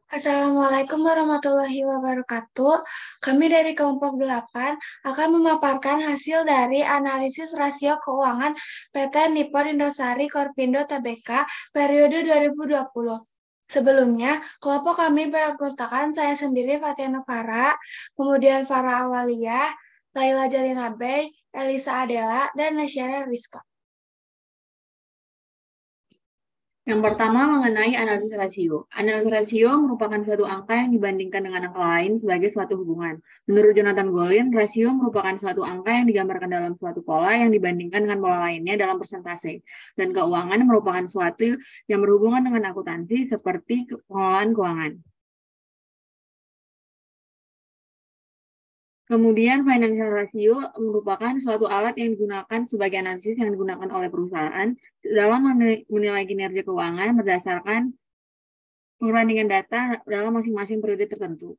Assalamualaikum warahmatullahi wabarakatuh. Kami dari kelompok 8 akan memaparkan hasil dari analisis rasio keuangan PT Nippon Indosari Korpindo Tbk periode 2020. Sebelumnya, kelompok kami beranggotakan saya sendiri Fatia Novara, kemudian Farah Awaliyah, Laila Jalina Bey, Elisa Adela, dan Nasyara Rizka. Yang pertama mengenai analisis rasio. Analisis rasio merupakan suatu angka yang dibandingkan dengan angka lain sebagai suatu hubungan. Menurut Jonathan Golin, rasio merupakan suatu angka yang digambarkan dalam suatu pola yang dibandingkan dengan pola lainnya dalam persentase. Dan keuangan merupakan suatu yang berhubungan dengan akuntansi seperti pengelolaan keuangan. Kemudian financial ratio merupakan suatu alat yang digunakan sebagai analisis yang digunakan oleh perusahaan dalam menilai kinerja keuangan berdasarkan perbandingan data dalam masing-masing periode tertentu.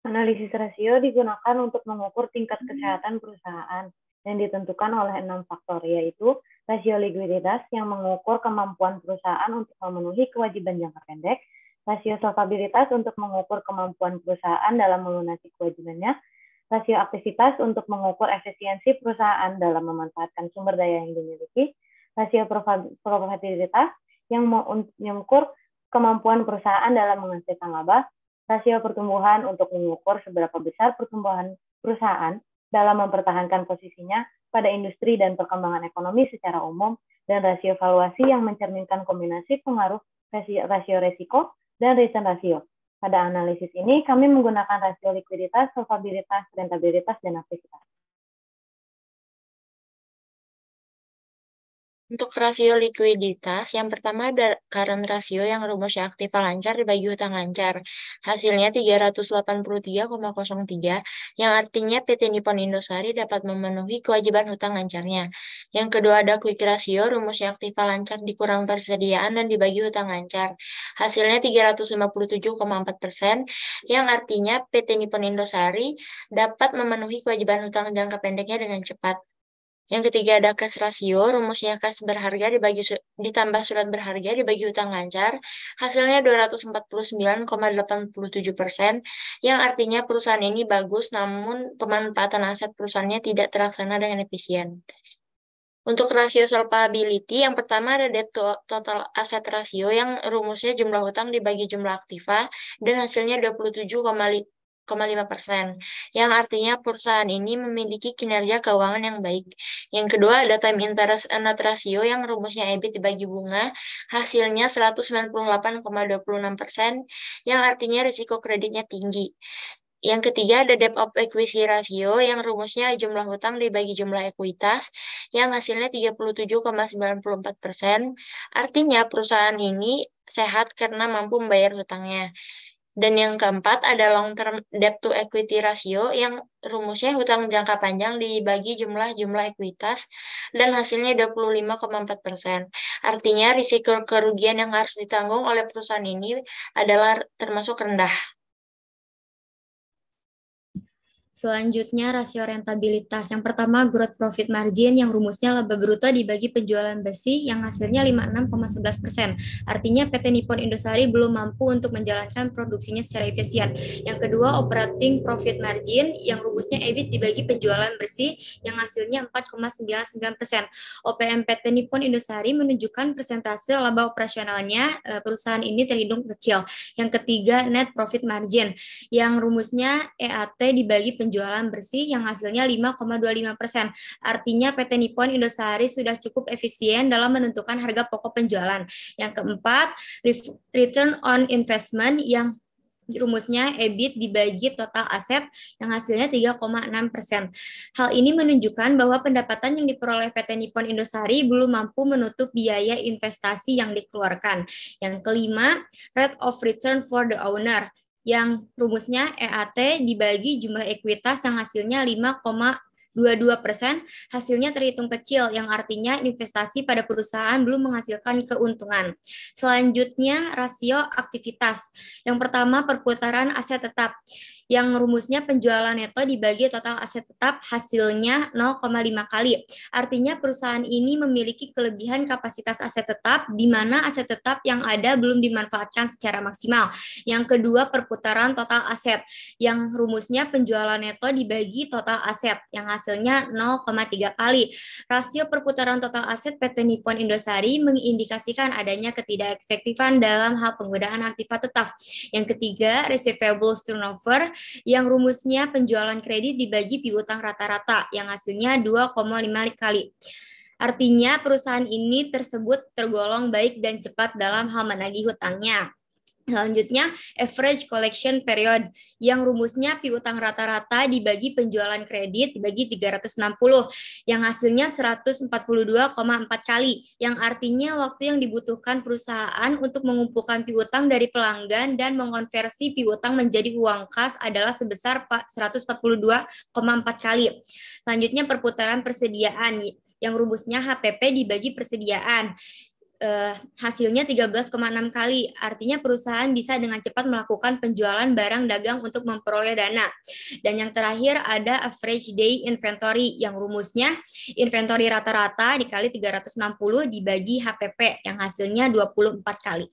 Analisis rasio digunakan untuk mengukur tingkat kesehatan perusahaan yang ditentukan oleh 6 faktor, yaitu rasio likuiditas yang mengukur kemampuan perusahaan untuk memenuhi kewajiban jangka pendek, rasio solvabilitas untuk mengukur kemampuan perusahaan dalam melunasi kewajibannya, rasio aktivitas untuk mengukur efisiensi perusahaan dalam memanfaatkan sumber daya yang dimiliki, rasio probabilitas yang mengukur kemampuan perusahaan dalam menghasilkan laba, rasio pertumbuhan untuk mengukur seberapa besar pertumbuhan perusahaan dalam mempertahankan posisinya pada industri dan perkembangan ekonomi secara umum, dan rasio valuasi yang mencerminkan kombinasi pengaruh rasio resiko dan return rasio. Pada analisis ini, kami menggunakan rasio likuiditas, solvabilitas, rentabilitas, dan aktivitas. Untuk rasio likuiditas, yang pertama ada current ratio yang rumusnya aktiva lancar dibagi hutang lancar. Hasilnya 383,03, yang artinya PT Nippon Indosari dapat memenuhi kewajiban hutang lancarnya. Yang kedua ada quick ratio, rumusnya aktiva lancar dikurang persediaan dan dibagi hutang lancar. Hasilnya 357,4%, yang artinya PT Nippon Indosari dapat memenuhi kewajiban hutang jangka pendeknya dengan cepat. Yang ketiga ada cash ratio, rumusnya cash berharga ditambah surat berharga dibagi hutang lancar, hasilnya 249,87%, yang artinya perusahaan ini bagus namun pemanfaatan aset perusahaannya tidak terlaksana dengan efisien. Untuk rasio solvability, yang pertama ada debt to total asset ratio yang rumusnya jumlah hutang dibagi jumlah aktiva dan hasilnya 27,5%, yang artinya perusahaan ini memiliki kinerja keuangan yang baik. Yang kedua ada time interest earned ratio yang rumusnya EBIT dibagi bunga, hasilnya 198,26%, yang artinya risiko kreditnya tinggi. Yang ketiga ada debt of equity ratio yang rumusnya jumlah hutang dibagi jumlah ekuitas yang hasilnya 37,94%. Artinya perusahaan ini sehat karena mampu membayar hutangnya. Dan yang keempat ada long term debt to equity ratio yang rumusnya hutang jangka panjang dibagi jumlah ekuitas dan hasilnya 25,4%. Artinya risiko kerugian yang harus ditanggung oleh perusahaan ini adalah termasuk rendah. Selanjutnya rasio rentabilitas. Yang pertama growth profit margin yang rumusnya laba bruto dibagi penjualan besi yang hasilnya 56,11%. Artinya PT Nippon Indosari belum mampu untuk menjalankan produksinya secara efisien. Yang kedua operating profit margin yang rumusnya EBIT dibagi penjualan besi yang hasilnya 4,99%. OPM PT Nippon Indosari menunjukkan persentase laba operasionalnya perusahaan ini terhitung kecil. Yang ketiga net profit margin yang rumusnya EAT dibagi penjualan bersih yang hasilnya 5,25%. Artinya PT Nippon Indosari sudah cukup efisien dalam menentukan harga pokok penjualan. Yang keempat, return on investment yang rumusnya EBIT dibagi total aset yang hasilnya 3,6%. Hal ini menunjukkan bahwa pendapatan yang diperoleh PT Nippon Indosari belum mampu menutup biaya investasi yang dikeluarkan. Yang kelima, rate of return for the owner yang rumusnya EAT dibagi jumlah ekuitas yang hasilnya 5,22%, hasilnya terhitung kecil yang artinya investasi pada perusahaan belum menghasilkan keuntungan. Selanjutnya rasio aktivitas. Yang pertama perputaran aset tetap yang rumusnya penjualan neto dibagi total aset tetap hasilnya 0,5 kali. Artinya perusahaan ini memiliki kelebihan kapasitas aset tetap di mana aset tetap yang ada belum dimanfaatkan secara maksimal. Yang kedua, perputaran total aset yang rumusnya penjualan neto dibagi total aset yang hasilnya 0,3 kali. Rasio perputaran total aset PT Nippon Indosari mengindikasikan adanya ketidakefektifan dalam hal penggunaan aktiva tetap. Yang ketiga, receivables turnover yang rumusnya penjualan kredit dibagi piutang rata-rata yang hasilnya 2,5 kali. Artinya perusahaan ini tersebut tergolong baik dan cepat dalam hal menagih hutangnya. Selanjutnya, average collection period yang rumusnya piutang rata-rata dibagi penjualan kredit dibagi 360 yang hasilnya 142,4 kali, yang artinya waktu yang dibutuhkan perusahaan untuk mengumpulkan piutang dari pelanggan dan mengonversi piutang menjadi uang kas adalah sebesar 142,4 kali. Selanjutnya, perputaran persediaan yang rumusnya HPP dibagi persediaan. Hasilnya 13,6 kali. Artinya perusahaan bisa dengan cepat melakukan penjualan barang dagang untuk memperoleh dana. Dan yang terakhir ada average day inventory yang rumusnya inventory rata-rata dikali 360 dibagi HPP yang hasilnya 24 kali.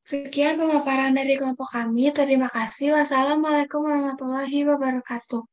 Sekian pemaparan dari kelompok kami. Terima kasih. Wassalamualaikum warahmatullahi wabarakatuh.